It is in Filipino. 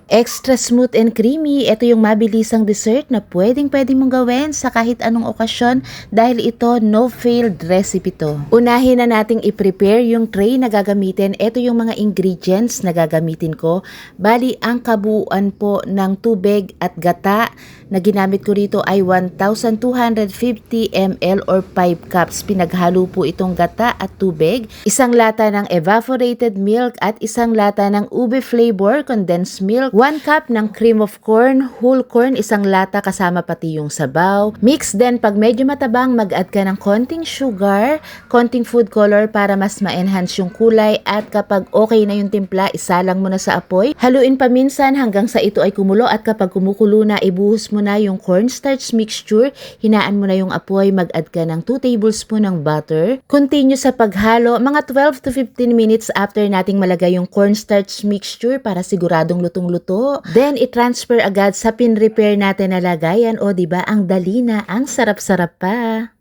Extra smooth and creamy, ito yung mabilisang dessert na pwedeng-pwede mong gawin sa kahit anong okasyon dahil ito no-failed recipe to. Unahin na nating i-prepare yung tray na gagamitin. Ito yung mga ingredients na gagamitin ko. Bali, ang kabuuan po ng tubig at gata na ginamit ko rito ay 1,250 ml or 5 cups. Pinaghalo po itong gata at tubig. Isang lata ng evaporated milk at isang lata ng ube flavor condensed milk. 1 cup ng cream of corn, whole corn, isang lata kasama pati yung sabaw. Mix din, pag medyo matabang, mag-add ka ng konting sugar, konting food color para mas ma-enhance yung kulay, at kapag okay na yung timpla, isalang mo na sa apoy. Haluin paminsan hanggang sa ito ay kumulo, at kapag kumukulo na, ibuhos mo na yung cornstarch mixture, hinaan mo na yung apoy, mag-add ka ng 2 tablespoon ng butter. Continue sa paghalo, mga 12 to 15 minutes after nating malagay yung cornstarch mixture para siguradong lutong-luto. Then, i-transfer agad sa pin-repair natin na lagayan. O, diba? Ang dali na, ang sarap-sarap pa.